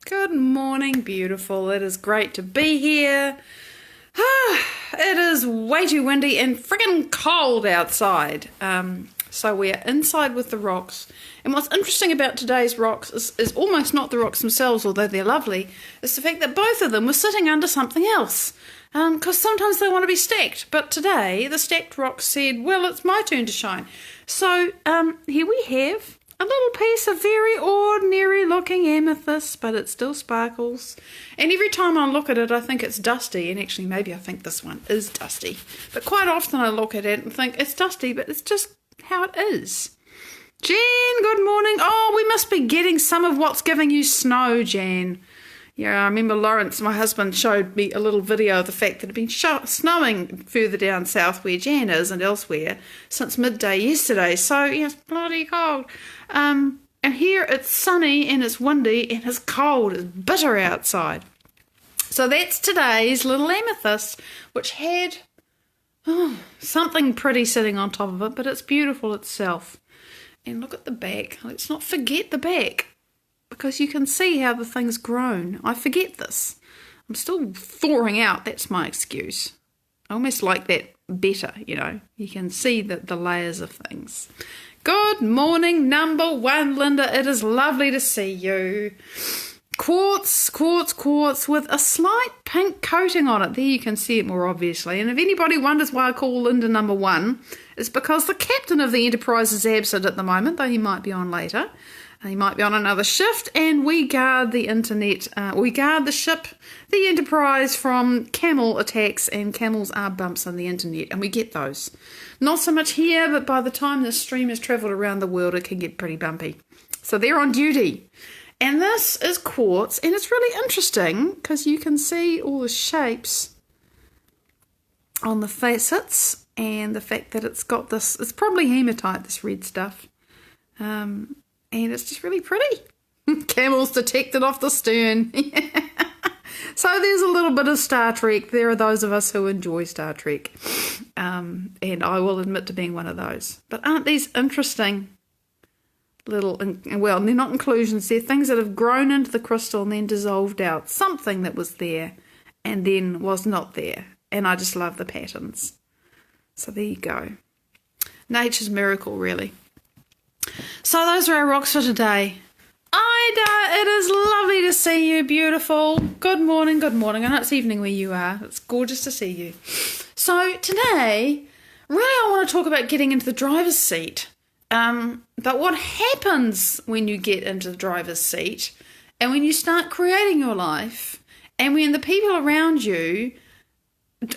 Good morning, beautiful. It is great to be here. It is way too windy and friggin' cold outside. So we are inside with the rocks. And what's interesting about today's rocks is almost not the rocks themselves, although they're lovely. It's the fact that both of them were sitting under something else. Because sometimes they want to be stacked. But today, the stacked rocks said, well, it's my turn to shine. So here we have a little piece of very ordinary looking amethyst, but it still sparkles. And every time I look at it, I think it's dusty. And actually, maybe I think this one is dusty. But quite often I look at it and think it's dusty, but it's just how it is. Jan, good morning. Oh, we must be getting some of what's giving you snow, Jan. Yeah, I remember Lawrence, my husband, showed me a little video of the fact that it had been snowing further down south where Jan is and elsewhere since midday yesterday. So, yeah, it's bloody cold. And here it's sunny and it's windy and it's cold. It's bitter outside. So that's today's little amethyst, which had something pretty sitting on top of it, but it's beautiful itself. And look at the back. Let's not forget the back, because you can see how the thing's grown. I forget this. I'm still thawing out. That's my excuse. I almost like that better, you know. You can see the layers of things. Good morning, number one, Linda. It is lovely to see you. Quartz with a slight pink coating on it. There you can see it more obviously. And if anybody wonders why I call Linda number one, it's because the captain of the Enterprise is absent at the moment, though he might be on later. He might be on another shift, and we guard the internet. We guard the ship, the Enterprise, from camel attacks, and camels are bumps on the internet, and we get those. Not so much here, but by the time this stream has travelled around the world, it can get pretty bumpy. So they're on duty. And this is quartz, and it's really interesting because you can see all the shapes on the facets, and the fact that it's got this, it's probably hematite, this red stuff. And it's just really pretty. Camels detected off the stern. So there's a little bit of Star Trek. There are those of us who enjoy Star Trek. And I will admit to being one of those. But aren't these interesting little, well, they're not inclusions. They're things that have grown into the crystal and then dissolved out. Something that was there and then was not there. And I just love the patterns. So there you go. Nature's miracle, really. So those are our rocks for today. Ida, it is lovely to see you, beautiful. Good morning, good morning. I know it's evening where you are. It's gorgeous to see you. So today, really I want to talk about getting into the driver's seat. But what happens when you get into the driver's seat and when you start creating your life and when the people around you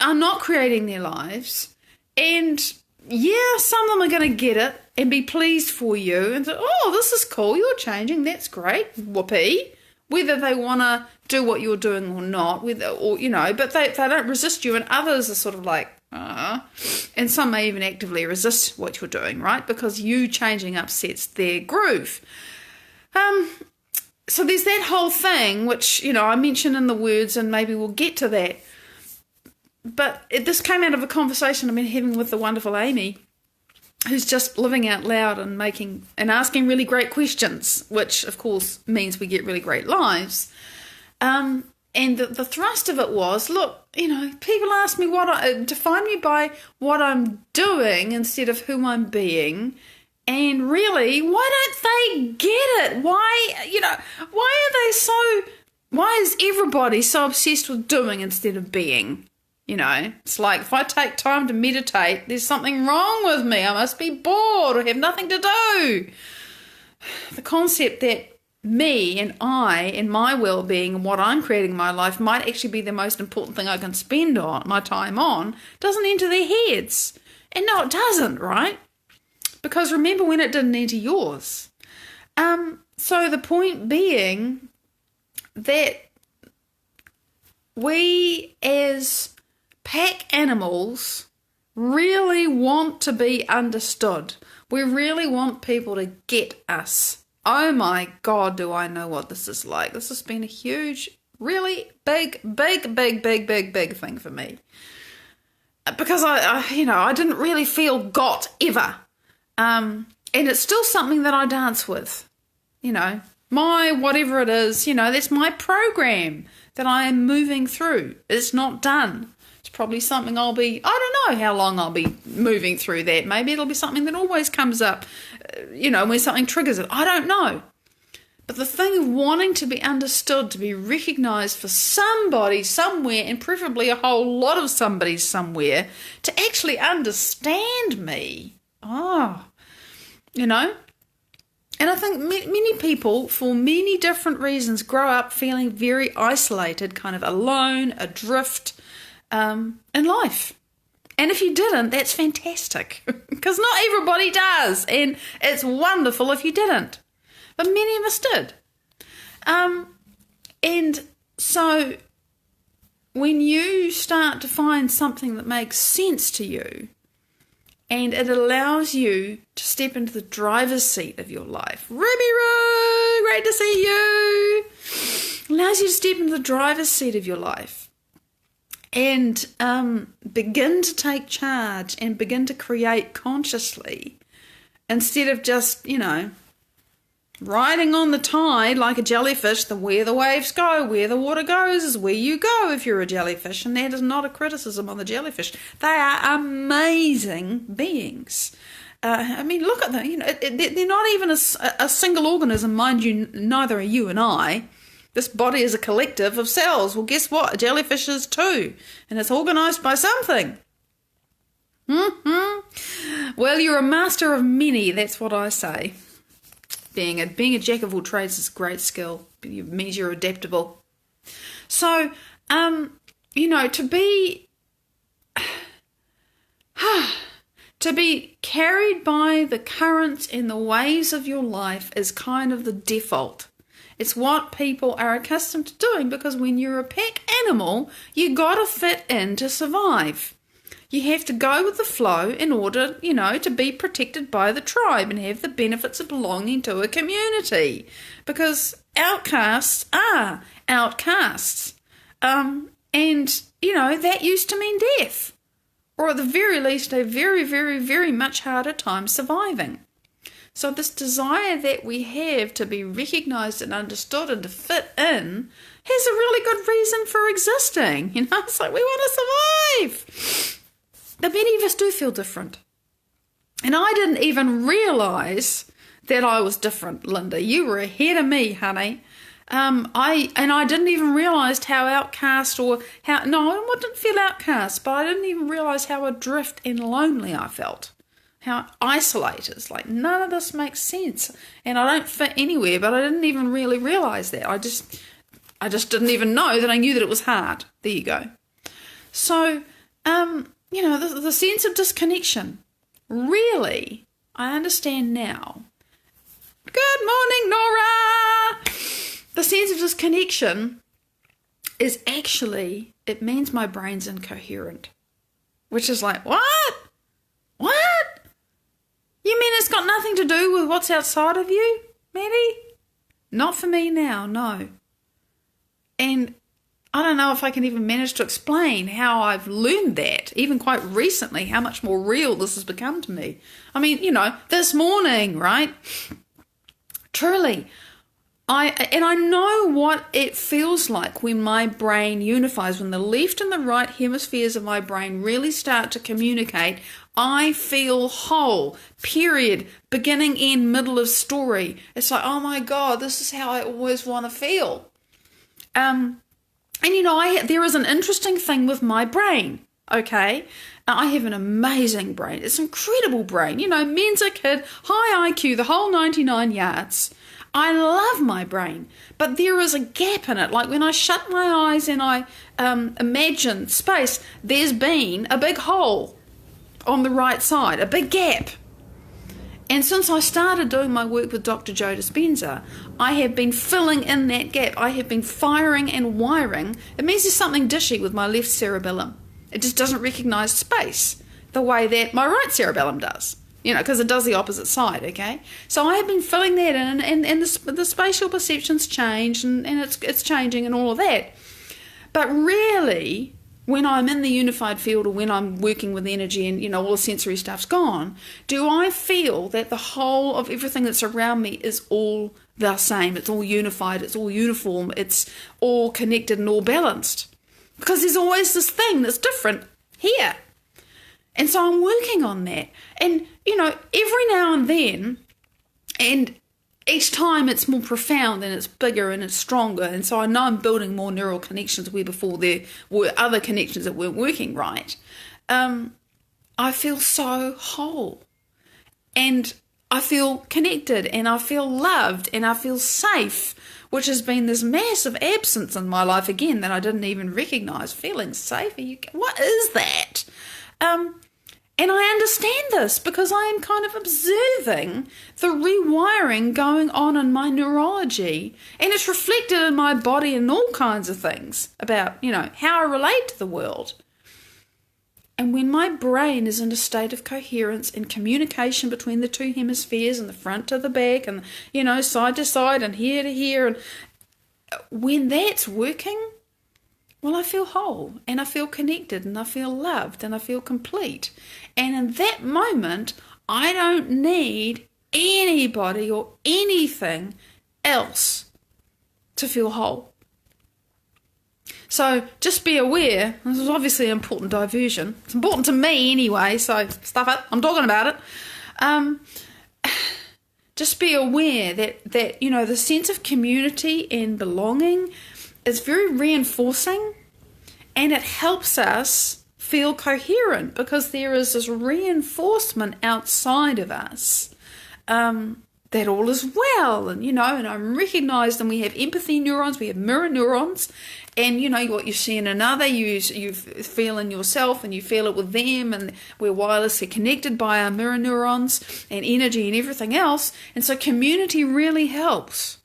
are not creating their lives, and yeah, some of them are going to get it and be pleased for you and say, oh, this is cool, you're changing, that's great, whoopee. Whether they want to do what you're doing or not, but they don't resist you, and others are sort of like, and some may even actively resist what you're doing, right? Because you changing upsets their groove. So there's that whole thing, which, I mentioned in the words, and maybe we'll get to that. But this came out of a conversation I've been having with the wonderful Amy, who's just living out loud and asking really great questions, which of course means we get really great lives. And the thrust of it was, look, people ask me define me by what I'm doing instead of who I'm being. And really, why don't they get it? Why is everybody so obsessed with doing instead of being? It's like if I take time to meditate, there's something wrong with me. I must be bored or have nothing to do. The concept that me and I and my well-being and what I'm creating in my life might actually be the most important thing I can spend my time on doesn't enter their heads. And no, it doesn't, right? Because remember when it didn't enter yours. So the point being that we as pack animals really want to be understood. We really want people to get us. Oh my God, do I know what this is like. This has been a huge, really big thing for me. Because I didn't really feel got ever. And it's still something that I dance with. my whatever it is, that's my program that I am moving through. It's not done. It's probably something I don't know how long I'll be moving through that. Maybe it'll be something that always comes up, when something triggers it. I don't know. But the thing of wanting to be understood, to be recognised for somebody somewhere, and preferably a whole lot of somebody somewhere, to actually understand me. And I think many people, for many different reasons, grow up feeling very isolated, kind of alone, adrift in life. And if you didn't, that's fantastic, because not everybody does, and it's wonderful if you didn't. But many of us did. And so when you start to find something that makes sense to you, and it allows you to step into the driver's seat of your life. Ruby Roo, great to see you. Allows you to step into the driver's seat of your life and begin to take charge and begin to create consciously, instead of just, riding on the tide like a jellyfish. Where the waves go, where the water goes is where you go if you're a jellyfish. And that is not a criticism on the jellyfish. They are amazing beings. Look at them. They're not even a single organism, mind you. Neither are you and I. This body is a collective of cells. Well, guess what? A jellyfish is too. And it's organised by something. Well, you're a master of many. That's what I say. Being a jack of all trades is a great skill. It means you're adaptable. So, to be carried by the currents and the waves of your life is kind of the default. It's what people are accustomed to doing, because when you're a pack animal, you got to fit in to survive. You have to go with the flow in order, to be protected by the tribe and have the benefits of belonging to a community. Because outcasts are outcasts. And, that used to mean death. Or at the very least, a very, very, very much harder time surviving. So this desire that we have to be recognised and understood and to fit in has a really good reason for existing. It's like we want to survive. But many of us do feel different. And I didn't even realise that I was different, Linda. You were ahead of me, honey. I didn't even realise how outcast I didn't feel outcast, but I didn't even realise how adrift and lonely I felt. How isolated. It's like, none of this makes sense. And I don't fit anywhere, but I didn't even really realise that. I just didn't even know that I knew that it was hard. There you go. So, the sense of disconnection, really, I understand now. Good morning, Nora! The sense of disconnection is actually, it means my brain's incoherent. Which is like, what? What? You mean it's got nothing to do with what's outside of you, Maddie? Not for me now, no. And I don't know if I can even manage to explain how I've learned that, even quite recently, how much more real this has become to me. This morning, right? Truly, I know what it feels like when my brain unifies, when the left and the right hemispheres of my brain really start to communicate. I feel whole, period, beginning, end, middle of story. It's like, oh my God, this is how I always want to feel. There is an interesting thing with my brain, okay? I have an amazing brain. It's an incredible brain. Mensa kid, high IQ, the whole 99 yards. I love my brain, but there is a gap in it. Like when I shut my eyes and I imagine space, there's been a big hole on the right side, a big gap. And since I started doing my work with Dr. Joe Dispenza, I have been filling in that gap. I have been firing and wiring. It means there's something dishy with my left cerebellum. It just doesn't recognise space the way that my right cerebellum does, because it does the opposite side, okay? So I have been filling that in, and the spatial perception's changed, and it's changing and all of that. But really, when I'm in the unified field, or when I'm working with energy and, all the sensory stuff's gone, do I feel that the whole of everything that's around me is all the same, it's all unified, it's all uniform, it's all connected and all balanced. Because there's always this thing that's different here. And so I'm working on that. And, every now and then, and each time it's more profound and it's bigger and it's stronger. And so I know I'm building more neural connections where before there were other connections that weren't working right. I feel so whole. And I feel connected and I feel loved and I feel safe, which has been this massive absence in my life again that I didn't even recognise. Feeling safe? What is that? And I understand this because I am kind of observing the rewiring going on in my neurology, and it's reflected in my body and all kinds of things about, how I relate to the world. And when my brain is in a state of coherence and communication between the two hemispheres and the front to the back and, side to side and here to here, and when that's working, well, I feel whole and I feel connected and I feel loved and I feel complete. And in that moment, I don't need anybody or anything else to feel whole. So just be aware, this is obviously an important diversion. It's important to me anyway, so stuff it, I'm talking about it. Just be aware that the sense of community and belonging is very reinforcing, and it helps us feel coherent because there is this reinforcement outside of us that all is well, and and I'm recognised, and we have empathy neurons, we have mirror neurons, and what you see in another, you feel in yourself, and you feel it with them, and we're wirelessly connected by our mirror neurons and energy and everything else, and so community really helps.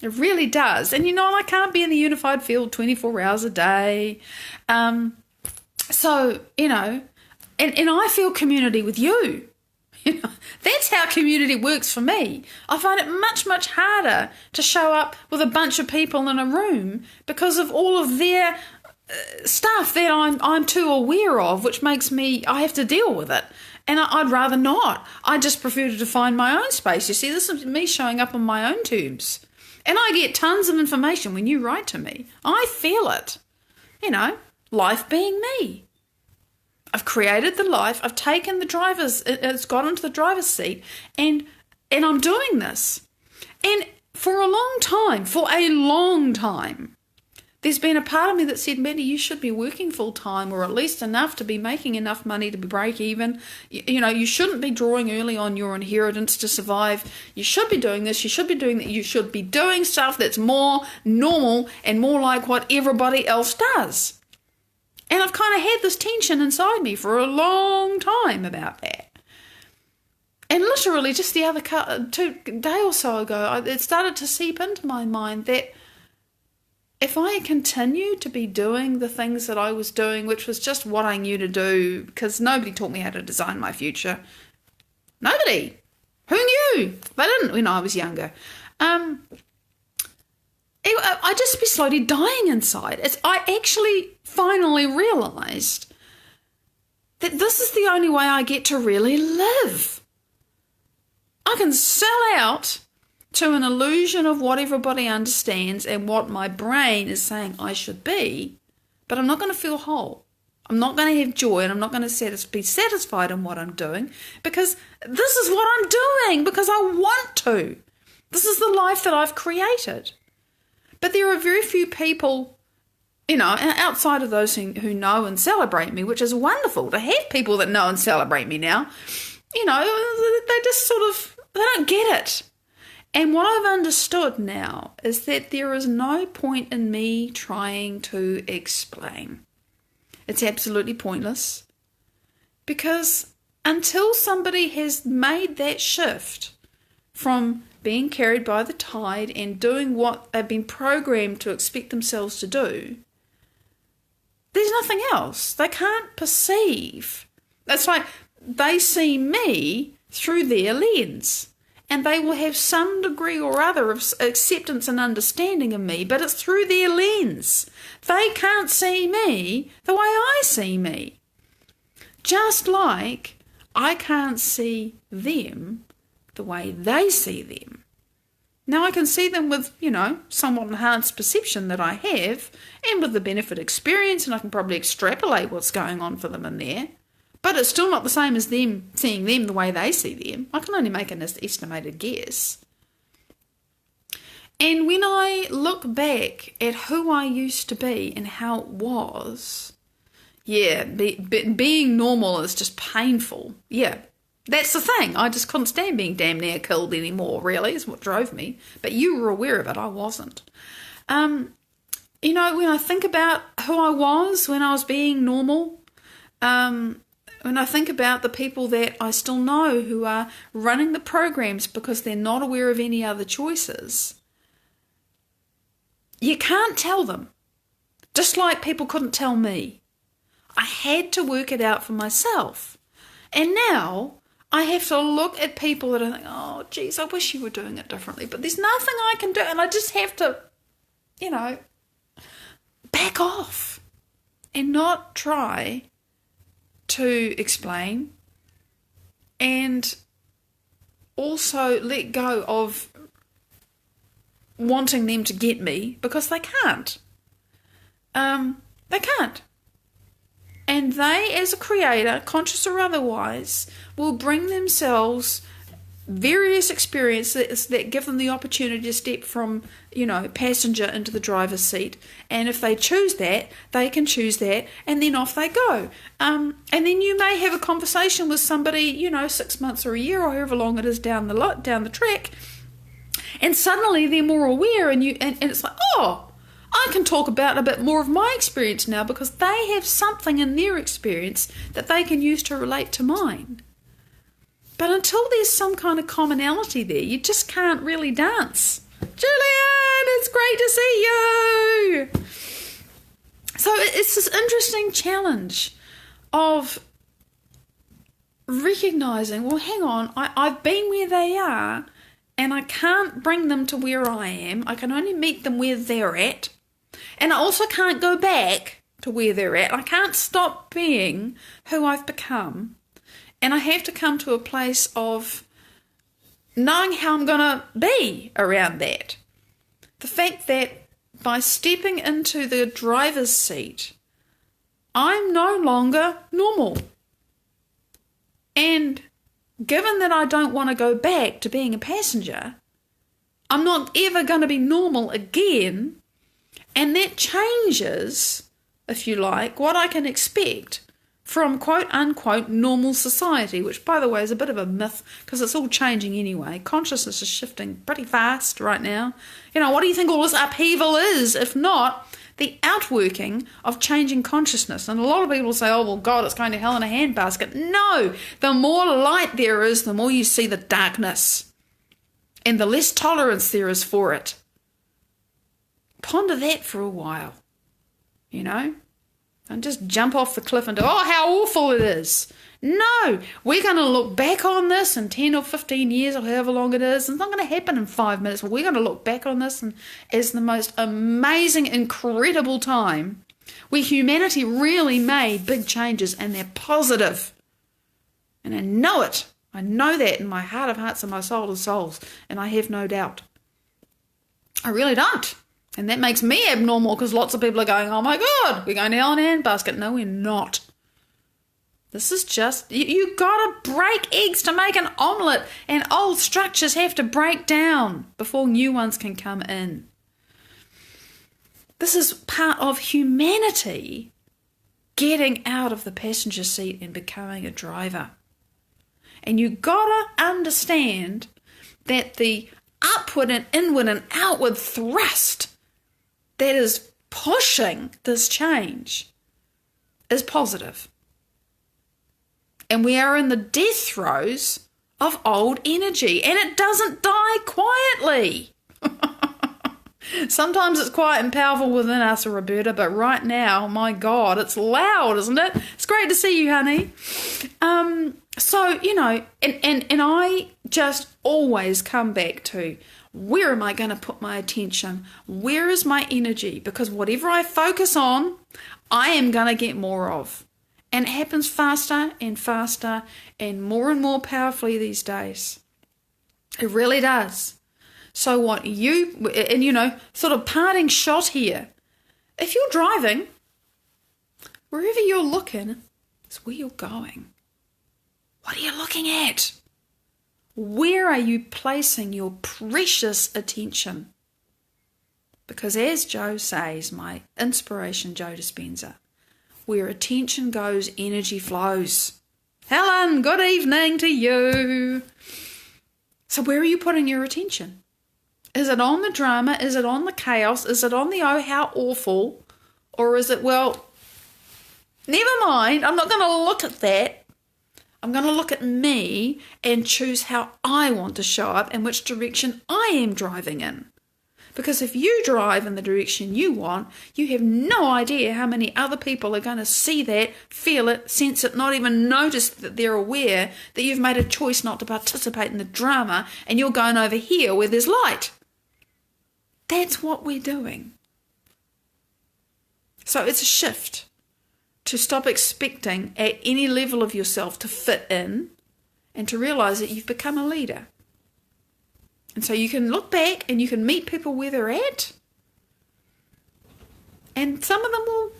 It really does. And I can't be in the unified field 24 hours a day. So, and I feel community with you. That's how community works for me. I find it much, much harder to show up with a bunch of people in a room because of all of their stuff that I'm too aware of, which makes I have to deal with it. And I'd rather not. I just prefer to define my own space. You see, this is me showing up on my own terms. And I get tons of information when you write to me. I feel it. Life being me. I've created the life. I've taken it's got into the driver's seat. And I'm doing this. And for a long time, there's been a part of me that said, Mandy, you should be working full time, or at least enough to be making enough money to break even. You shouldn't be drawing early on your inheritance to survive. You should be doing this. You should be doing that. You should be doing stuff that's more normal and more like what everybody else does. And I've kind of had this tension inside me for a long time about that. And literally just the other day or so ago, it started to seep into my mind that if I continued to be doing the things that I was doing, which was just what I knew to do, because nobody taught me how to design my future. Nobody. Who knew? They didn't when I was younger. I'd just be slowly dying inside. I actually finally realised that this is the only way I get to really live. I can sell out to an illusion of what everybody understands and what my brain is saying I should be, but I'm not going to feel whole. I'm not going to have joy, and I'm not going to be satisfied in what I'm doing, because this is what I'm doing because I want to. This is the life that I've created. But there are very few people, outside of those who know and celebrate me, which is wonderful to have people that know and celebrate me now. They just they don't get it. And what I've understood now is that there is no point in me trying to explain. It's absolutely pointless, because until somebody has made that shift from being carried by the tide and doing what they've been programmed to expect themselves to do, there's nothing else. They can't perceive. That's like they see me through their lens. And they will have some degree or other of acceptance and understanding of me, but it's through their lens. They can't see me the way I see me. Just like I can't see them the way they see them. Now I can see them with, somewhat enhanced perception that I have, and with the benefit experience, and I can probably extrapolate what's going on for them in there. But it's still not the same as them seeing them the way they see them. I can only make an estimated guess. And when I look back at who I used to be and how it was, being normal is just painful. Yeah, that's the thing. I just couldn't stand being damn near killed anymore, really, is what drove me. But you were aware of it, I wasn't. When I think about who I was when I was being normal, when I think about the people that I still know who are running the programs because they're not aware of any other choices, you can't tell them. Just like people couldn't tell me. I had to work it out for myself. And now I have to look at people that I think, oh, geez, I wish you were doing it differently. But there's nothing I can do. And I just have to, back off and not try to explain, and also let go of wanting them to get me, because they can't. They can't. And they, as a creator, conscious or otherwise, will bring themselves various experiences that give them the opportunity to step from, passenger into the driver's seat. And if they choose that, they can choose that, and then off they go. And then you may have a conversation with somebody, 6 months or a year or however long it is down the track, and suddenly they're more aware, and it's like, oh, I can talk about a bit more of my experience now because they have something in their experience that they can use to relate to mine. But until there's some kind of commonality there, you just can't really dance. Julian, it's great to see you. So it's this interesting challenge of recognizing, well, hang on, I've been where they are, and I can't bring them to where I am. I can only meet them where they're at. And I also can't go back to where they're at. I can't stop being who I've become. And I have to come to a place of knowing how I'm going to be around that. The fact that by stepping into the driver's seat, I'm no longer normal. And given that I don't want to go back to being a passenger, I'm not ever going to be normal again. And that changes, if you like, what I can expect from quote-unquote normal society, which, by the way, is a bit of a myth because it's all changing anyway. Consciousness is shifting pretty fast right now. What do you think all this upheaval is, if not the outworking of changing consciousness? And a lot of people say, oh, well, God, it's going to hell in a handbasket. No, the more light there is, the more you see the darkness, and the less tolerance there is for it. Ponder that for a while, and just jump off the cliff and go, oh, how awful it is. No, we're going to look back on this in 10 or 15 years or however long it is. It's not going to happen in 5 minutes. We're going to look back on this as the most amazing, incredible time where humanity really made big changes, and they're positive. And I know it. I know that in my heart of hearts and my soul of souls, and I have no doubt. I really don't. And that makes me abnormal because lots of people are going, oh my God, we're going to hell in a handbasket. No, we're not. This is just, you got to break eggs to make an omelette, and old structures have to break down before new ones can come in. This is part of humanity getting out of the passenger seat and becoming a driver. And you got to understand that the upward and inward and outward thrust that is pushing this change is positive. And we are in the death throes of old energy, and it doesn't die quietly. Sometimes it's quiet and powerful within us, Roberta, but right now, my God, it's loud, isn't it? It's great to see you, honey. So, and I just always come back to, where am I going to put my attention? Where is my energy? Because whatever I focus on, I am going to get more of. And it happens faster and more powerfully these days. It really does. So what you, and sort of parting shot here, if you're driving, wherever you're looking is where you're going. What are you looking at? Where are you placing your precious attention? Because as Joe says, my inspiration, Joe Dispenza, where attention goes, energy flows. Helen, good evening to you. So where are you putting your attention? Is it on the drama? Is it on the chaos? Is it on the oh, how awful? Or is it, well, never mind, I'm not going to look at that. I'm going to look at me and choose how I want to show up and which direction I am driving in. Because if you drive in the direction you want, you have no idea how many other people are going to see that, feel it, sense it, not even notice that they're aware that you've made a choice not to participate in the drama and you're going over here where there's light. That's what we're doing. So it's a shift to stop expecting at any level of yourself to fit in and to realize that you've become a leader. And so you can look back and you can meet people where they're at, and some of them will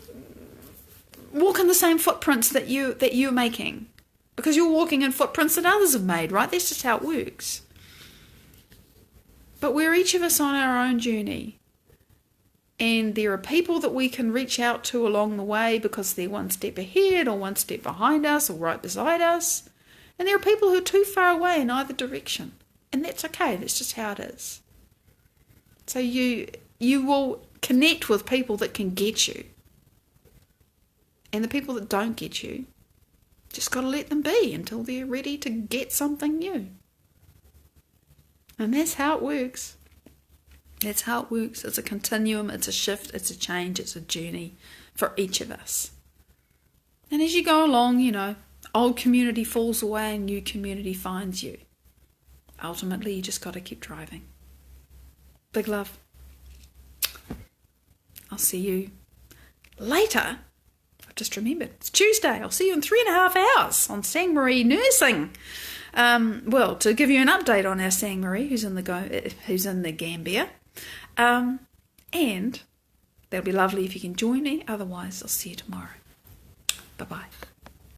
walk in the same footprints that you're making, because you're walking in footprints that others have made, right? That's just how it works. But we're each of us on our own journey. And there are people that we can reach out to along the way because they're one step ahead or one step behind us or right beside us. And there are people who are too far away in either direction. And that's okay. That's just how it is. So you will connect with people that can get you. And the people that don't get you, just got to let them be until they're ready to get something new. And that's how it works. That's how it works. It's a continuum, it's a shift, it's a change, it's a journey for each of us. And as you go along, old community falls away and new community finds you. Ultimately, you just got to keep driving. Big love. I'll see you later. I've just remembered. It's Tuesday. I'll see you in 3.5 hours on Sang Marie Nursing. Well, to give you an update on our Sang Marie, who's in the Gambia. And that'll be lovely if you can join me. Otherwise, I'll see you tomorrow. Bye-bye.